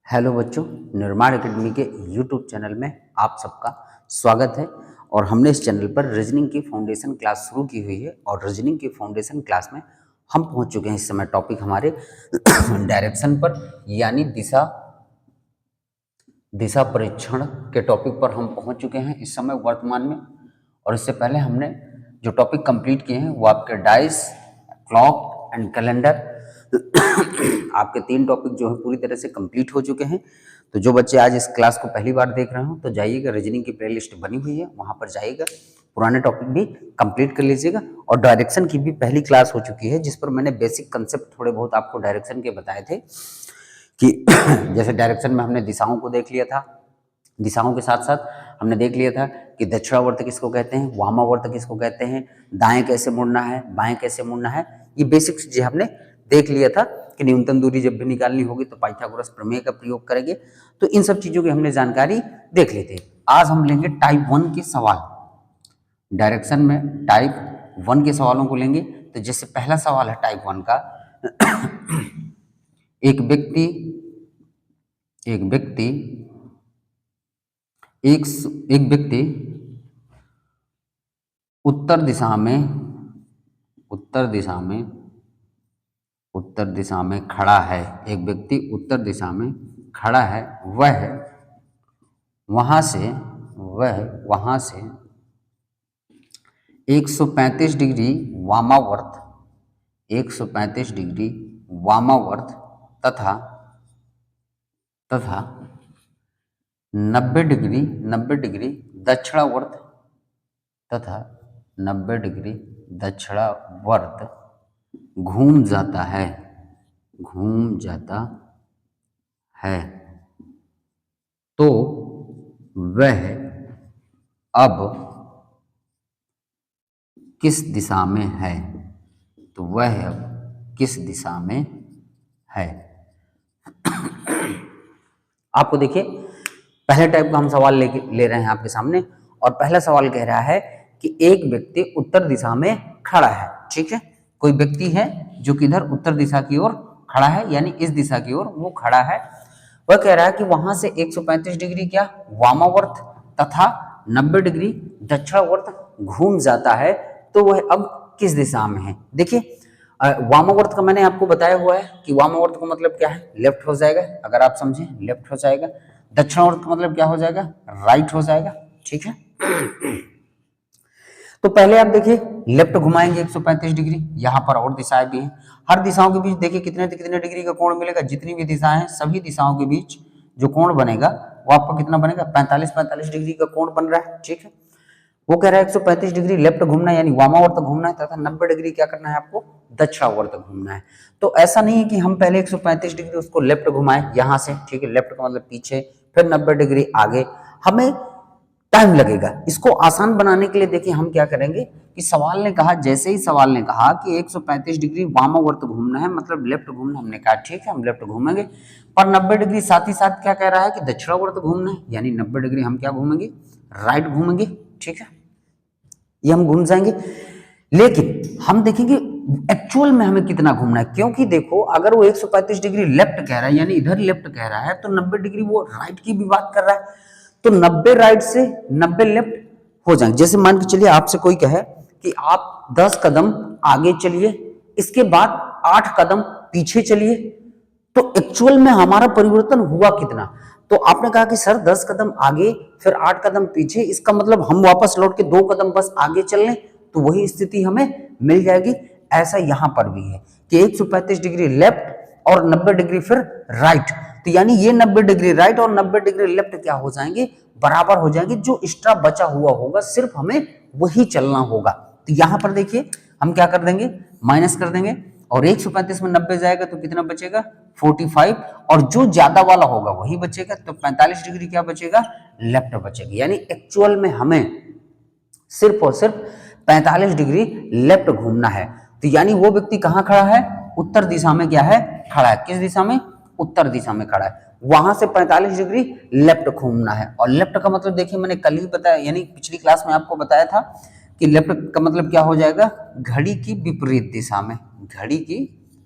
Hello बच्चों, निर्माण academy के यूट्यूब चैनल में आप सबका स्वागत है। और हमने इस चैनल पर रीजनिंग की फाउंडेशन क्लास शुरू की हुई है और रीजनिंग की फाउंडेशन क्लास में हम पहुंच चुके हैं। इस समय टॉपिक हमारे डायरेक्शन पर यानी दिशा दिशा परीक्षण के टॉपिक पर हम पहुंच चुके हैं इस समय वर्तमान में। और इससे पहले हमने जो टॉपिक कंप्लीट किए हैं वो आपके डाइस, क्लॉक एंड कैलेंडर आपके 3 टॉपिक जो है पूरी तरह से कंप्लीट हो चुके हैं। तो जो बच्चे आज इस क्लास को पहली बार देख रहे हो तो जाइएगा, रीजनिंग की प्लेलिस्ट बनी हुई है, वहां पर जाइएगा, पुराने टॉपिक भी कंप्लीट कर लीजिएगा। और डायरेक्शन की भी पहली क्लास हो चुकी है जिस पर मैंने बेसिक कंसेप्ट थोड़े बहुत आपको डायरेक्शन के बताए थे कि जैसे डायरेक्शन में हमने दिशाओं को देख लिया था, दिशाओं के साथ साथ हमने देख लिया था कि दक्षिणावर्त किसको कहते हैं, वामावर्त किसको कहते हैं, दाएं कैसे मुड़ना है, बाएं कैसे मुड़ना है, ये बेसिक चीजें हमने देख लिया था कि न्यूनतम दूरी जब भी निकालनी होगी तो पाइथागोरस प्रमेय का प्रयोग करेंगे। तो इन सब चीजों की हमने जानकारी देख ली थी। आज हम लेंगे टाइप 1 के सवाल, डायरेक्शन में टाइप 1 के सवालों को लेंगे। तो जैसे पहला सवाल है टाइप 1 का, एक व्यक्ति एक व्यक्ति उत्तर दिशा में खड़ा है। एक व्यक्ति उत्तर दिशा में खड़ा है। वह वहां से 135 डिग्री वामावर्त तथा 90 डिग्री दक्षिणावर्त घूम जाता है। तो वह अब किस दिशा में है? आपको देखिए, पहले टाइप का हम सवाल ले रहे हैं आपके सामने। और पहला सवाल कह रहा है कि एक व्यक्ति उत्तर दिशा में खड़ा है। ठीक है, कोई व्यक्ति है जो कि इधर उत्तर दिशा की ओर खड़ा है, यानी इस दिशा की ओर वो खड़ा है। वह कह रहा है कि वहां से 135 डिग्री क्या वामावर्त तथा 90 डिग्री दक्षिणावर्त घूम जाता है। तो वह अब किस दिशा में है? देखिए, वामावर्त का मैंने आपको बताया हुआ है कि वामावर्त का मतलब क्या है, लेफ्ट हो जाएगा। अगर आप समझें, लेफ्ट हो जाएगा। दक्षिणावर्त का मतलब क्या हो जाएगा, राइट हो जाएगा। ठीक है, तो पहले आप देखिए, लेफ्ट घुमाएंगे 135 डिग्री। यहाँ पर और दिशाएं भी हैं, हर दिशाओं के बीच देखिए कितने कितने डिग्री का कोण मिलेगा। जितनी भी दिशाएं हैं सभी दिशाओं के बीच जो कोण बनेगा वो आपका कितना बनेगा, 45 डिग्री का कोण बन रहा है। ठीक है, वो कह रहा है 135 डिग्री लेफ्ट घूमना है यानी वामावर्त घूमना है, तथा 90 डिग्री क्या करना है आपको, दक्षिणावर्त घूमना है। तो ऐसा नहीं है कि हम पहले 135 डिग्री उसको लेफ्ट घुमाएं यहां से। ठीक है, लेफ्ट का मतलब पीछे, फिर 90 डिग्री आगे, हमें टाइम लगेगा। इसको आसान बनाने के लिए देखिए हम क्या करेंगे कि सवाल ने कहा, जैसे ही सवाल ने कहा कि 135 डिग्री वामावर्त घूमना है मतलब लेफ्ट घूमना, हमने कहा ठीक है हम लेफ्ट घूमेंगे। पर 90 डिग्री साथ ही साथ क्या कह रहा है कि दक्षिणावर्त घूमना है, यानी 90 डिग्री हम क्या घूमेंगे, राइट घूमेंगे। ठीक है, ये हम घूम जाएंगे। लेकिन हम देखेंगे एक्चुअल में हमें कितना घूमना है, क्योंकि देखो अगर वो 135 डिग्री लेफ्ट कह रहा है यानी इधर लेफ्ट कह रहा है, तो 90 डिग्री वो राइट की भी बात कर रहा है। तो 90 राइट से 90 लेफ्ट हो जाएंगे। जैसे मान के चलिए आपसे कोई कहे कि आप 10 कदम आगे चलिए, इसके बाद 8 कदम पीछे चलिए, तो एक्चुअल में हमारा परिवर्तन हुआ कितना? तो आपने कहा कि सर 10 कदम आगे फिर 8 कदम पीछे, इसका मतलब हम वापस लौट के 2 कदम बस आगे चल लें तो वही स्थिति हमें मिल जाएगी। ऐसा यहां पर भी है कि 135 डिग्री लेफ्ट और 90 डिग्री फिर राइट। तो यानी ये 90 डिग्री राइट और 90 डिग्री लेफ्ट क्या हो जाएंगे, बराबर हो जाएंगे। जो एक्स्ट्रा बचा हुआ होगा सिर्फ हमें वही चलना होगा। तो यहां पर देखिए हम क्या कर देंगे, माइनस कर देंगे, और 135 में 90 जाएगा तो कितना बचेगा, 45, और जो ज्यादा वाला होगा वही बचेगा। तो 45 डिग्री क्या बचेगा, लेफ्ट बचेगा। यानी एक्चुअल में हमें सिर्फ और सिर्फ 45 डिग्री लेफ्ट घूमना है। तो यानी वो व्यक्ति कहां खड़ा है, उत्तर दिशा में क्या है, खड़ा है। किस दिशा में, उत्तर दिशा में खड़ा है। वहां से 45 डिग्री लेफ्ट घूमना है। और लेफ्ट का मतलब देखिए मैंने कल ही बताया, यानी पिछली क्लास में आपको बताया था कि लेफ्ट का मतलब क्या हो जाएगा, घड़ी की विपरीत दिशा में, घड़ी की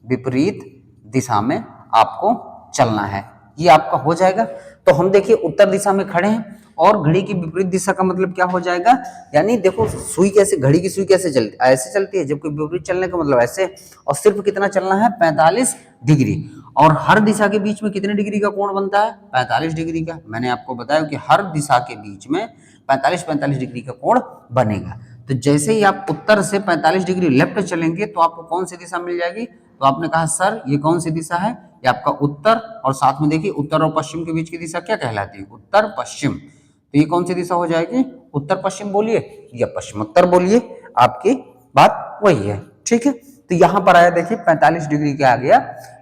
विपरीत दिशा में आपको चलना है। ये आपका हो जाएगा। तो हम देखिए उत्तर दिशा में खड़े हैं और घड़ी की विपरीत दिशा का मतलब क्या हो जाएगा, यानी देखो सुई कैसे, घड़ी की सुई कैसे चलती, ऐसे चलती है, जबकि विपरीत चलने का मतलब ऐसे, और सिर्फ कितना चलना है 45 डिग्री। और हर दिशा के बीच में कितने डिग्री का कोण बनता है, 45 डिग्री का। मैंने आपको बताया कि हर दिशा के बीच में 45 डिग्री का कोण बनेगा। तो जैसे ही आप उत्तर से 45 डिग्री लेफ्ट चलेंगे तो आपको कौन सी दिशा मिल जाएगी, तो आपने कहा सर ये कौन सी दिशा है, ये आपका उत्तर, और साथ में देखिए उत्तर और पश्चिम के बीच की दिशा क्या कहलाती है, उत्तर पश्चिम। तो ये कौन सी दिशा हो जाएगी, उत्तर पश्चिम बोलिए या पश्चिमोत्तर बोलिए, आपकी बात वही है। ठीक है, तो यहां पर आया देखिए 45 डिग्री क्या आ गया,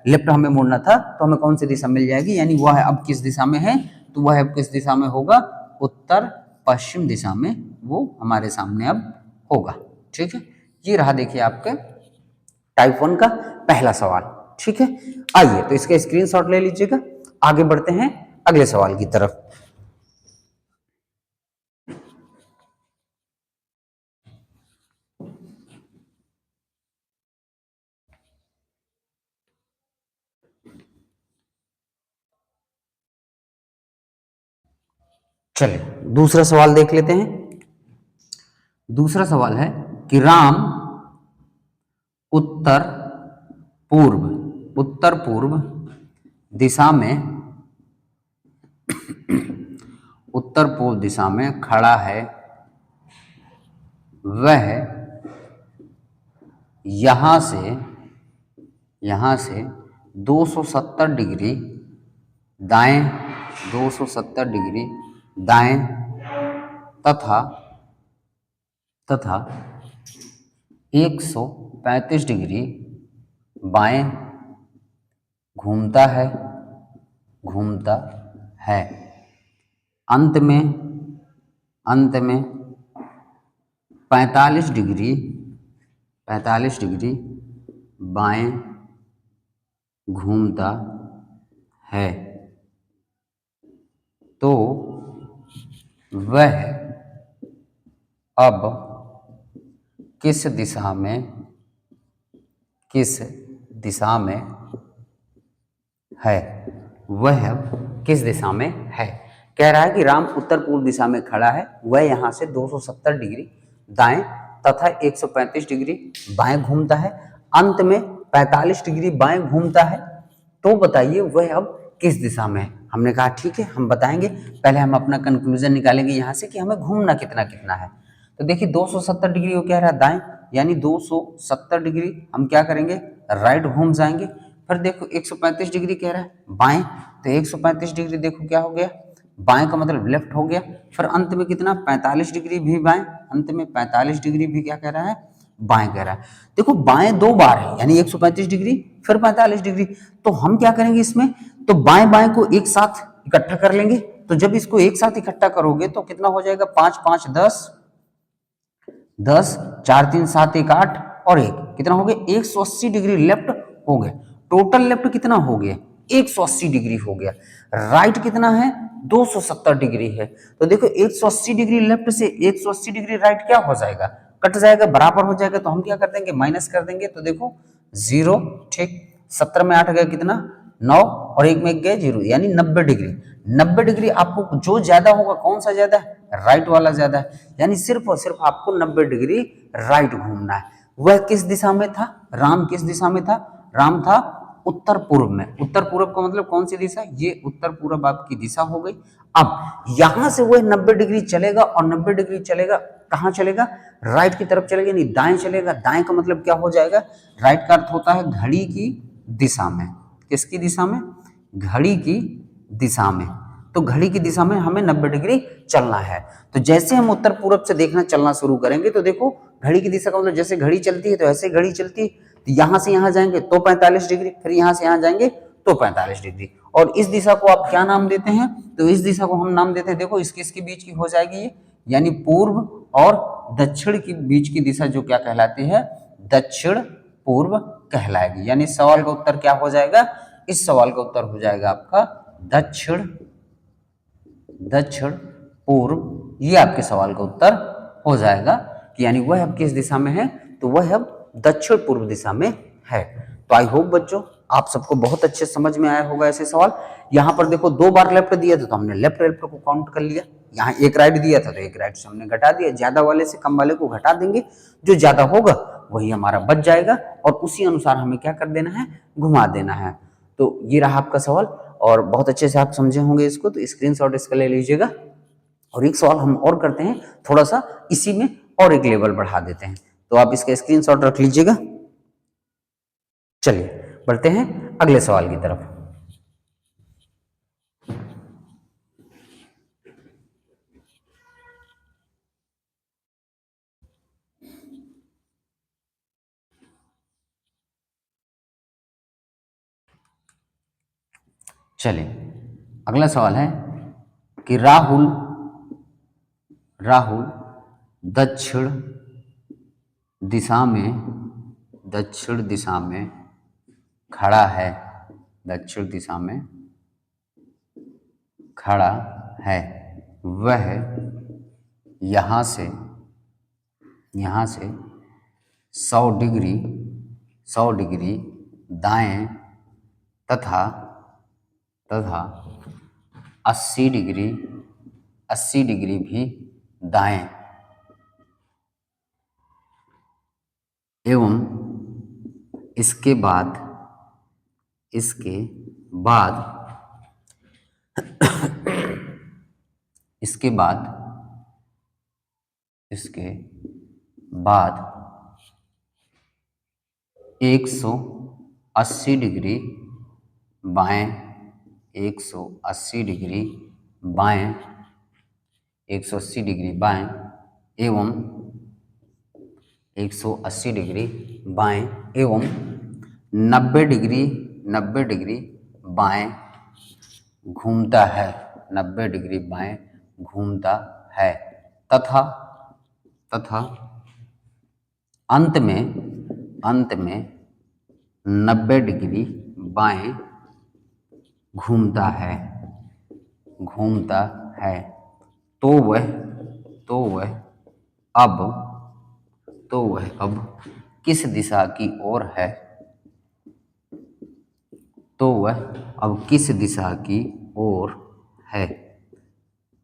लेफ्ट हमें मुड़ना था, तो हमें कौन सी दिशा मिल जाएगी, यानी वह अब किस दिशा में है, तो वह अब किस दिशा में होगा, उत्तर पश्चिम दिशा में वो हमारे सामने अब होगा। ठीक है, ये रहा देखिए आपके टाइप 1 का पहला सवाल। ठीक है, आइए तो इसका स्क्रीनशॉट ले लीजिएगा, आगे बढ़ते हैं अगले सवाल की तरफ। चलिए दूसरा सवाल देख लेते हैं। दूसरा सवाल है कि राम उत्तर उत्तर पूर्व दिशा में उत्तर पूर्व दिशा में खड़ा है, वह यहां से 270 डिग्री दाएं, 270 डिग्री दाएं तथा 135 डिग्री बाएं घूमता है। अंत में 45 डिग्री बाएं घूमता है। तो वह अब किस दिशा में है, वह अब किस दिशा में है। कह रहा है कि राम उत्तर पूर्व दिशा में खड़ा है, वह यहां से 270 डिग्री दाएं तथा 135 डिग्री बाएं घूमता है, अंत में 45 डिग्री बाएं घूमता है। तो बताइए वह अब किस दिशा में है। हमने कहा ठीक है हम बताएंगे, पहले हम अपना कंक्लूजन निकालेंगे यहाँ से कि हमें घूमना कितना कितना है। तो देखिए 270 डिग्री वो कह रहा है दाएं, यानी 270 डिग्री हम क्या करेंगे, राइट घूम जाएंगे। फिर देखो 135 डिग्री कह रहा है बाएं, तो 135 डिग्री देखो क्या हो गया, बाएं का मतलब लेफ्ट हो गया। फिर अंत में कितना 45 डिग्री भी बाएं, अंत में 45 डिग्री भी क्या कह रहा है, बाएं कह रहा है। देखो बाएं दो बार है, यानी 135 डिग्री फिर 45 डिग्री। तो हम क्या करेंगे इसमें, तो बाएं बाएं को एक साथ इकट्ठा कर लेंगे। तो जब इसको एक साथ इकट्ठा करोगे तो कितना हो जाएगा, 5 5 10 4 3 7 1 8 और 1 कितना हो गया, 180 डिग्री लेफ्ट हो गया। टोटल लेफ्ट कितना हो गया, 180 डिग्री हो गया। राइट कितना है, 270 डिग्री है। तो देखो 180 डिग्री लेफ्ट से 180 डिग्री राइट क्या हो जाएगा, कट जाएगा, बराबर हो जाएगा। तो हम क्या कर देंगे, माइनस कर देंगे। तो देखो 0, ठीक, 17 में 8 गया कितना 9 और 1 में 1 गया 0, यानी 90 डिग्री। 90 डिग्री आपको जो ज्यादा होगा, कौन सा ज्यादा है, राइट वाला ज्यादा है, यानी सिर्फ और सिर्फ आपको 90 डिग्री राइट घूमना है। वह किस दिशा में था, राम किस दिशा में था, राम था उत्तर पूर्व में। उत्तर पूर्व का मतलब कौन सी दिशा, ये उत्तर पूर्व आपकी दिशा हो गई। अब यहां से वह 90 डिग्री चलेगा और 90 डिग्री चलेगा, कहां चलेगा, राइट की तरफ चलेगा, नहीं दाएं चलेगा। दाएं का मतलब क्या हो जाएगा, राइट का अर्थ होता है घड़ी की दिशा में। किसकी दिशा में, घड़ी की दिशा में। तो घड़ी की दिशा में हमें 90 डिग्री चलना है। तो जैसे हम उत्तर पूर्व से देखना चलना शुरू करेंगे तो देखो घड़ी की दिशा का मतलब जैसे घड़ी चलती है तो ऐसे घड़ी चलती है। तो यहां से यहां जाएंगे तो 45 डिग्री, फिर यहां से यहां जाएंगे तो 45 डिग्री। और इस दिशा को आप क्या नाम देते हैं, तो इस दिशा को हम नाम देते हैं, देखो इसके इसके बीच की हो जाएगी ये, यानी पूर्व और दक्षिण के बीच की दिशा जो क्या कहलाती है, दक्षिण पूर्व कहलाएगी। यानी सवाल का उत्तर क्या हो जाएगा, इस सवाल का उत्तर हो जाएगा आपका दक्षिण पूर्व। ये आपके सवाल का उत्तर हो जाएगा कि यानी वह अब किस दिशा में है, तो वह अब दक्षिण पूर्व दिशा में है। तो आई होप बच्चों आप सबको बहुत अच्छे समझ में आया होगा ऐसे सवाल। यहाँ पर देखो 2 बार लेफ्ट दिया था तो हमने लेफ्ट लेफ्ट को काउंट कर लिया, यहाँ एक राइट दिया था तो एक राइट से हमने घटा दिया, ज्यादा वाले से कम वाले को घटा देंगे, जो ज्यादा होगा वही हमारा बच जाएगा और उसी अनुसार हमें क्या कर देना है, घुमा देना है। तो ये रहा आपका सवाल और बहुत अच्छे से आप समझे होंगे इसको, तो स्क्रीनशॉट इसका ले लीजिएगा। और एक सवाल हम और करते हैं, थोड़ा सा इसी में और एक लेवल बढ़ा देते हैं, तो आप इसका स्क्रीनशॉट रख लीजिएगा। चलिए बढ़ते हैं अगले सवाल की तरफ। चलिए अगला सवाल है कि राहुल दक्षिण दिशा में खड़ा है, दक्षिण दिशा में खड़ा है, वह यहाँ से 100 डिग्री दाएं तथा 80 डिग्री भी दाएं एवं इसके बाद इसके बाद 180 डिग्री बाएं 180 डिग्री बाएं एवं 180 डिग्री बाएं एवं 90 डिग्री बाएं घूमता है, 90 डिग्री बाएं घूमता है तथा अंत में 90 डिग्री बाएं घूमता है तो वह अब किस दिशा की ओर है, तो वह अब किस दिशा की ओर है,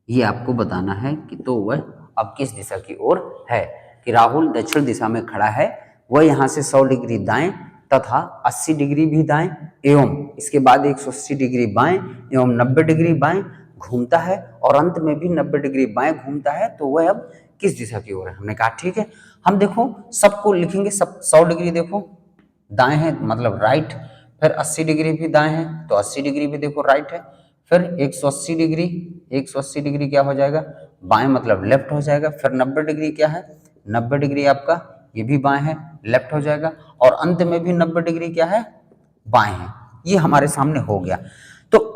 ये आपको बताना है कि तो वह अब किस दिशा की ओर है। कि राहुल दक्षिण दिशा में खड़ा है, वह यहाँ से 100 डिग्री दाएं तथा 80 डिग्री भी दाएं एवं इसके बाद 180 डिग्री बाएं एवं 90 डिग्री बाएं घूमता है और अंत में भी 90 डिग्री बाएं घूमता है, तो वह अब किस दिशा की ओर है। हमने कहा ठीक है, हम देखो सबको लिखेंगे, सब 100 डिग्री देखो दाएं है मतलब राइट, फिर 80 डिग्री भी दाएं है तो 80 डिग्री भी देखो राइट है, फिर 180 डिग्री क्या हो जाएगा, बाएं मतलब लेफ्ट हो जाएगा, फिर 90 डिग्री क्या है, 90 डिग्री आपका ये भी बाएं है लेफ्ट हो जाएगा और अंत में भी 90 डिग्री क्या है, बाएं है। ये हमारे सामने हो गया। तो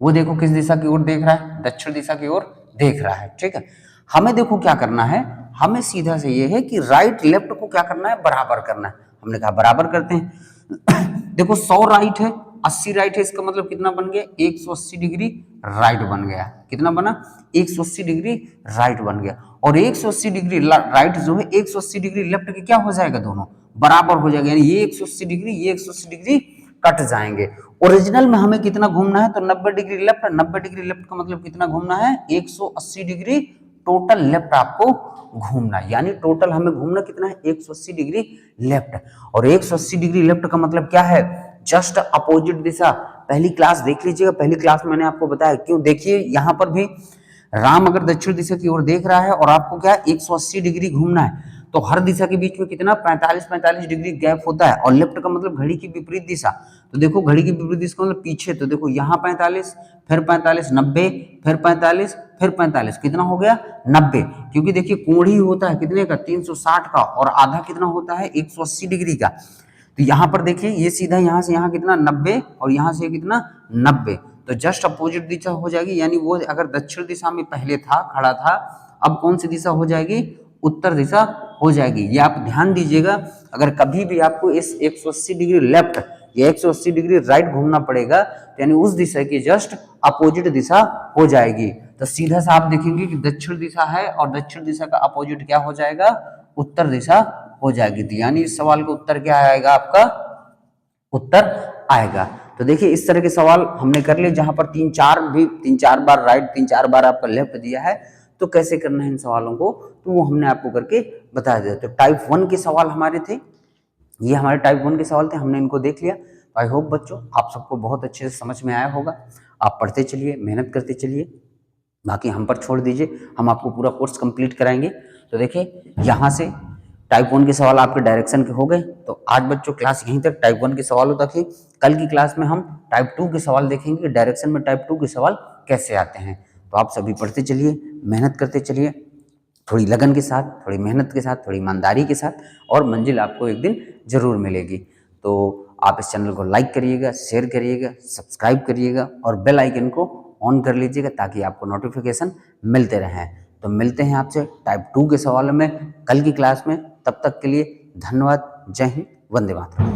वो देखो किस दिशा की ओर देख रहा है, दक्षिण दिशा की ओर देख रहा है। ठीक है, हमें देखो क्या करना है, हमें सीधा से ये है कि राइट लेफ्ट को क्या करना है, बराबर करना है। हमने कहा बराबर करते हैं। देखो 100 राइट है 80 राइट है, इसका मतलब कितना बन गया, 180 डिग्री राइट बन गया। कितना बना, 180 डिग्री राइट बन गया। और 180 डिग्री राइट जो है 180 डिग्री लेफ्ट के क्या हो जाएगा, दोनों बराबर हो जाएगा, यानी ये 180 डिग्री ये 180 डिग्री कट जाएंगे। ओरिजिनल में हमें कितना घूमना है, तो 90 डिग्री लेफ्ट, 90 डिग्री लेफ्ट का मतलब कितना घूमना है, 180 डिग्री टोटल लेफ्ट आपको घूमना है। यानी टोटल हमें घूमना कितना है, 180 डिग्री लेफ्ट। और 180 डिग्री लेफ्ट का मतलब क्या है, जस्ट अपोजिट दिशा। पहली क्लास देख लीजिएगा, पहली क्लास मैंने आपको बताया क्यों। देखिए यहां पर भी राम अगर दक्षिण दिशा की ओर देख रहा है और आपको क्या 180 डिग्री घूमना है, तो हर दिशा के बीच में कितना 45 डिग्री गैप होता है। और लेफ्ट का मतलब घड़ी की विपरीत दिशा, तो देखो घड़ी की विपरीत दिशा मतलब पीछे, तो देखो यहाँ 45 फिर 45 90 फिर 45 फिर 45 कितना हो गया 90। क्योंकि देखिए कोण ही होता है कितने का 360 का और आधा कितना होता है 180 डिग्री का। तो यहाँ पर देखिए ये सीधा यहाँ से यहाँ कितना 90 और यहाँ से कितना 90, तो जस्ट अपोजिट दिशा हो जाएगी। यानी वो अगर दक्षिण दिशा में पहले था खड़ा था, अब कौन सी दिशा हो जाएगी, उत्तर दिशा हो जाएगी। ये आप ध्यान दीजिएगा, अगर कभी भी आपको इस 180 डिग्री लेफ्ट या 180 डिग्री राइट घूमना पड़ेगा, यानी उस दिशा की जस्ट अपोजिट दिशा हो जाएगी। तो सीधा सा आप देखेंगे कि दक्षिण दिशा है और दक्षिण दिशा का अपोजिट क्या हो जाएगा, उत्तर दिशा हो जाएगी। तो यानी इस सवाल का उत्तर क्या आएगा आपका, उत्तर आएगा। तो देखिए इस तरह के सवाल हमने कर लिए, जहां पर तीन चार बार राइट, तीन चार बार आपका लेफ्ट दिया है, तो कैसे करना है इन सवालों को, तो वो हमने आपको करके बता दिया। तो टाइप 1 के सवाल हमारे थे, ये हमारे टाइप 1 के सवाल थे, हमने इनको देख लिया। तो आई होप बच्चों आप सबको बहुत अच्छे से समझ में आया होगा। आप पढ़ते चलिए, मेहनत करते चलिए, बाकी हम पर छोड़ दीजिए, हम आपको पूरा कोर्स कंप्लीट कराएंगे। तो देखिए यहाँ से टाइप 1 के सवाल आपके डायरेक्शन के हो गए। तो आज बच्चों क्लास यहीं तक, टाइप 1 के सवालों तक ही। कल की क्लास में हम टाइप 2 के सवाल देखेंगे कि डायरेक्शन में टाइप 2 के सवाल कैसे आते हैं। तो आप सभी पढ़ते चलिए, मेहनत करते चलिए, थोड़ी लगन के साथ, थोड़ी मेहनत के साथ, थोड़ी ईमानदारी के साथ, और मंजिल आपको एक दिन जरूर मिलेगी। तो आप इस चैनल को लाइक करिएगा, शेयर करिएगा, सब्सक्राइब करिएगा और बेल आइकन को ऑन कर लीजिएगा ताकि आपको नोटिफिकेशन मिलते रहें। तो मिलते हैं आपसे टाइप 2 के सवालों में कल की क्लास में। तब तक के लिए धन्यवाद। जय हिंद, वंदे मातरम।